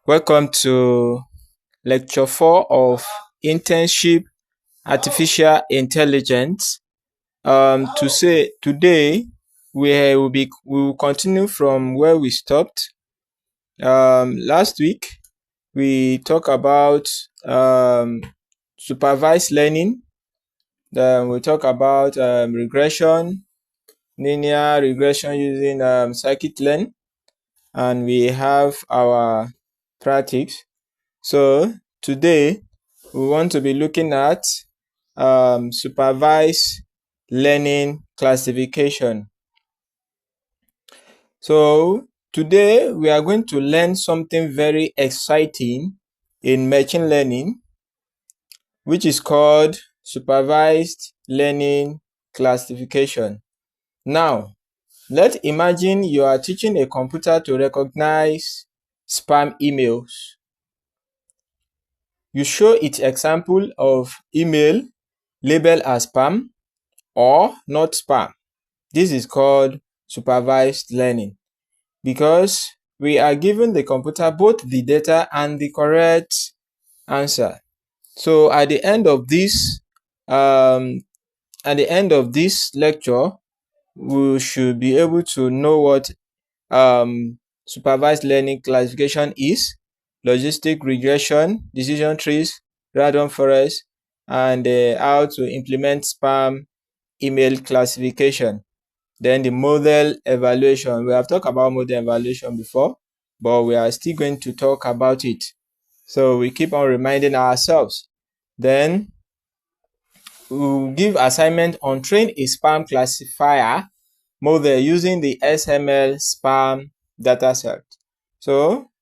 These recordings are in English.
Welcome to lecture 4 of Internship Artificial Intelligence. Today we will continue from where we stopped. Last week we talked about supervised learning. Then we talk about regression, linear regression using scikit-learn, and we have our practice. So today we want to be looking at supervised learning classification. So today we are going to learn something very exciting in machine learning, which is called supervised learning classification. Now, let's imagine you are teaching a computer to recognize spam emails. You show its example of email labeled as spam or not spam. This is called supervised learning because we are giving the computer both the data and the correct answer. So at the end of this lecture, we should be able to know what supervised learning classification is, logistic regression, decision trees, random forest, and how to implement spam email classification. Then the model evaluation. We have talked about model evaluation before, but we are still going to talk about it. So we keep on reminding ourselves. Then we'll give assignment on train a spam classifier model using the XML spam dataset. So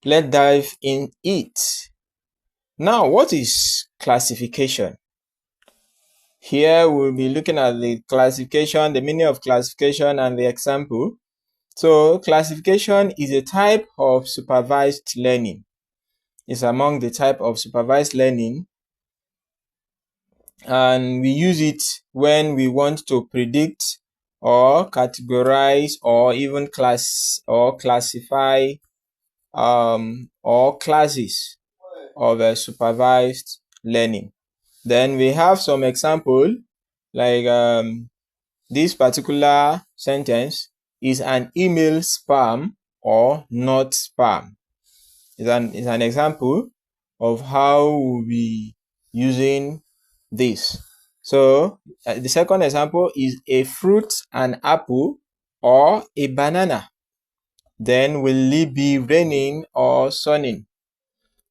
let's dive in it. Now, what is classification? Here we'll be looking at the classification, the meaning of classification, and the example. So classification is a type of supervised learning. It's among the type of supervised learning, and we use it when we want to predict or categorize or even classify or classes of supervised learning. Then we have some example like this particular sentence is an email spam or not spam. It's an example of how we'll be using this. So the second example is a fruit, an apple, or a banana. Then will it be raining or sunning?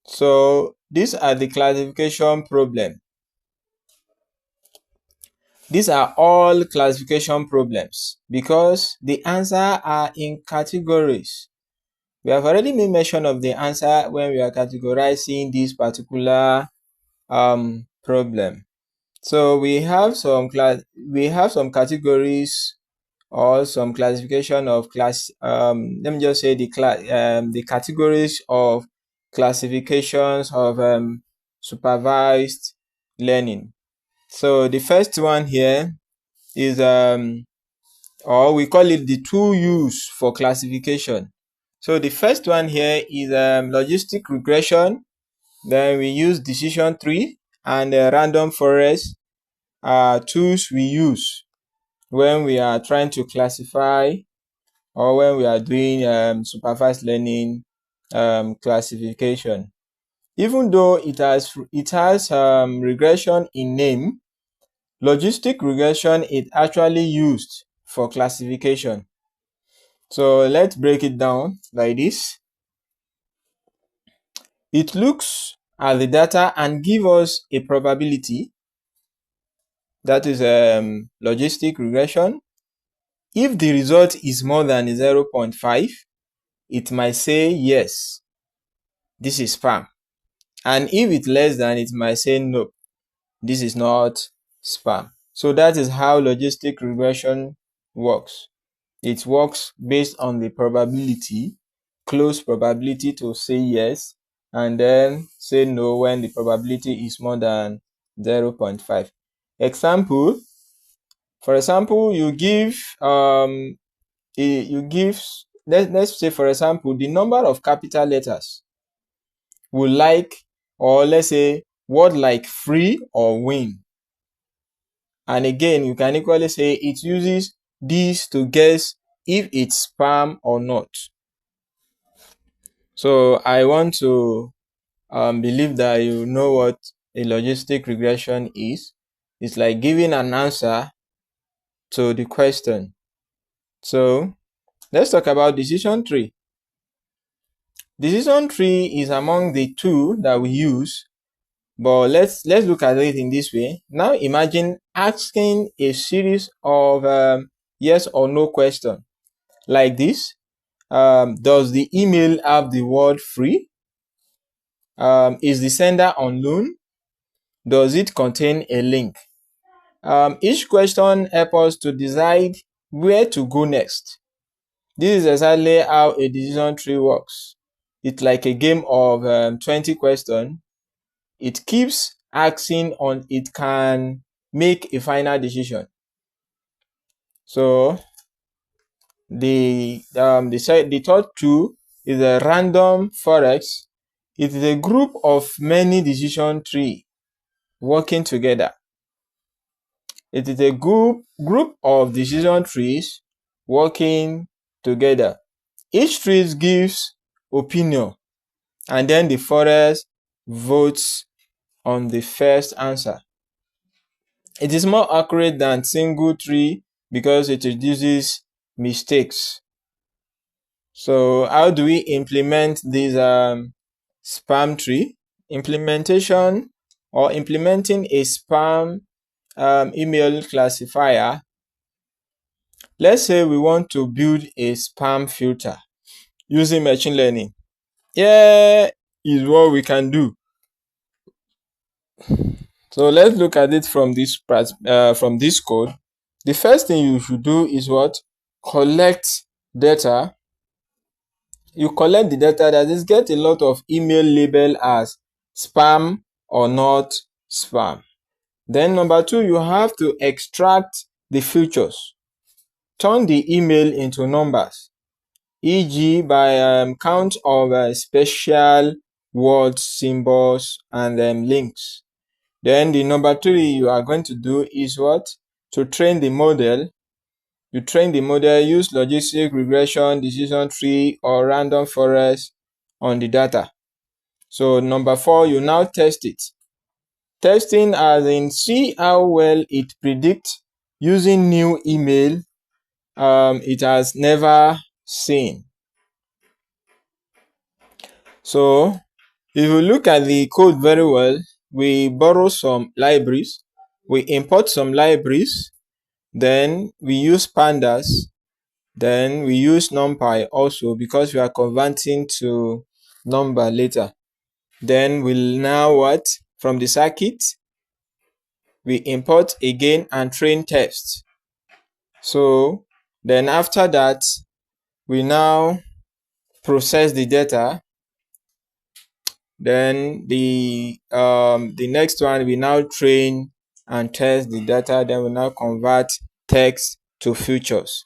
So these are the classification problem. These are all classification problems because the answer are in categories. We have already made mention of the answer when we are categorizing this particular problem. So we have some categories or some classification of class. Let me just say the categories of classifications of supervised learning. So the first one here is or we call it the 2 U's for classification. So the first one here is logistic regression. Then we use decision tree and random forest tools we use when we are trying to classify or when we are doing supervised learning classification. Even though it has regression in name, logistic regression is actually used for classification. So let's break it down like this. It looks at the data and give us a probability. That is logistic regression. If the result is more than 0.5, it might say yes, this is spam. And if it's less than, it might say no, this is not spam. So that is how logistic regression works. It works based on the probability, close probability to say yes, and then say no when the probability is more than 0.5. Example, for example, you give let's say, for example, the number of capital letters will like, or let's say word like free or win. And again, you can equally say it uses this to guess if it's spam or not. So I want to believe that you know what a logistic regression is. It's like giving an answer to the question. So let's talk about decision tree. Decision tree is among the two that we use, but let's look at it in this way. Now imagine asking a series of yes or no questions like this. Does the email have the word free? Is the sender unknown? Does it contain a link? Each question helps us to decide where to go next. This is exactly how a decision tree works. It's like a game of 20 questions. It keeps asking on it can make a final decision. So the third two is a random forest. It is a group of many decision trees working together. It is a group of decision trees working together. Each tree gives opinion, and then the forest votes on the first answer. It is more accurate than single tree because it reduces mistakes. So how do we implement this spam tree? Implementing a spam email classifier. Let's say we want to build a spam filter using machine learning. Here is what we can do. So let's look at it from this code. The first thing you should do is what? Collect data. You collect the data, that is, get a lot of email labeled as spam or not spam. Then number two, you have to extract the features. Turn the email into numbers, e.g. by count of special words, symbols, and links. Then the number three you are going to do is what? To train the model. You train the model, use logistic regression, decision tree, or random forest on the data. So number four, you now test it. Testing as in see how well it predicts using new email it has never seen. So if you look at the code very well, we borrow some libraries, we import some libraries, then we use pandas, then we use numpy also because we are converting to number later. Then we'll now what? From the circuit, we import again and train test. So then after that, we now process the data. Then the next one, we now train and test the data. Then we now convert text to features.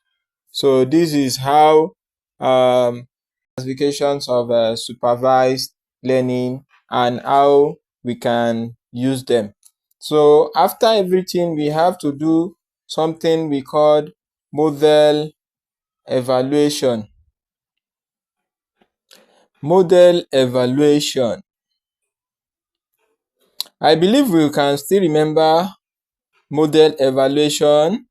So this is how classifications of supervised learning and how we can use them. So after everything, we have to do something we call model evaluation. Model evaluation. I believe we can still remember model evaluation.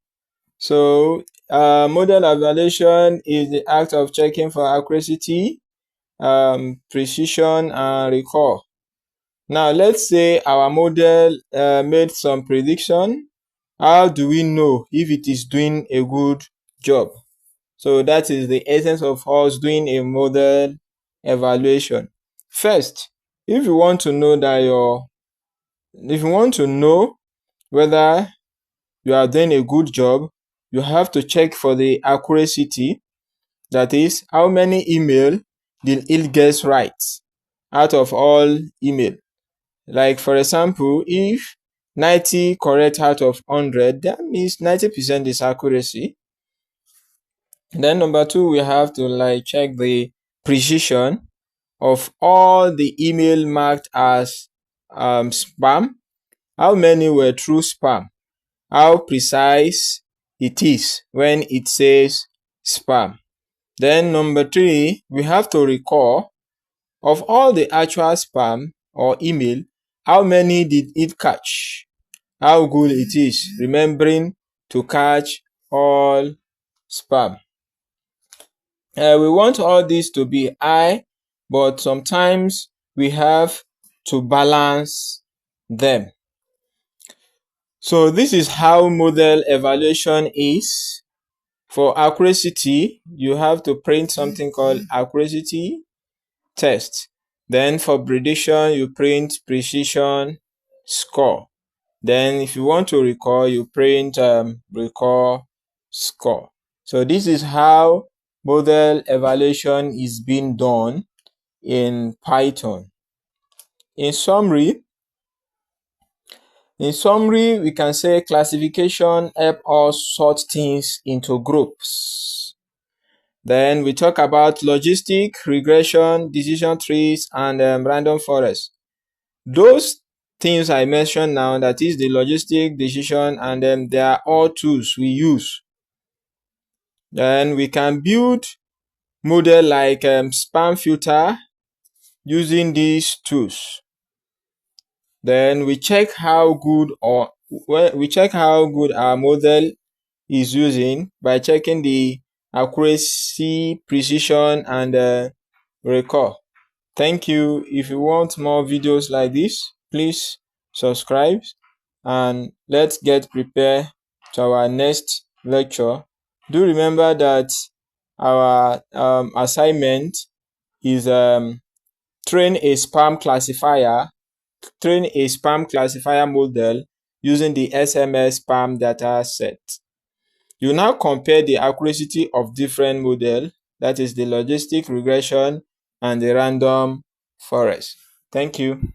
So model evaluation is the act of checking for accuracy, precision, and recall. Now let's say our model made some prediction. How do we know if it is doing a good job? So that is the essence of us doing a model evaluation. First, if you want to know whether you are doing a good job, you have to check for the accuracy. That is, how many email did it get right out of all email. Like for example, if 90 correct out of 100, that means 90% is accuracy. Then number two, we have to like check the precision of all the email marked as spam. How many were true spam? How precise it is when it says spam. Then number three, we have to recall of all the actual spam or email, how many did it catch? How good it is remembering to catch all spam. We want all these to be high, but sometimes we have to balance them. So this is how model evaluation is. For accuracy, you have to print something called accuracy test. Then for prediction, you print precision score. Then if you want to recall, you print recall score. So this is how model evaluation is being done in Python. In summary, we can say classification helps us sort things into groups. Then we talk about logistic, regression, decision trees, and random forest. Those things I mentioned now, that is the logistic, decision, and they are all tools we use. Then we can build model like spam filter using these tools. Then we check how good our model is using by checking the accuracy, precision, and recall. Thank you. If you want more videos like this, please subscribe and let's get prepared to our next lecture. Do remember that our assignment is train a spam classifier model using the SMS spam data set. You now compare the accuracy of different models, that is the logistic, regression, and the random forest. Thank you.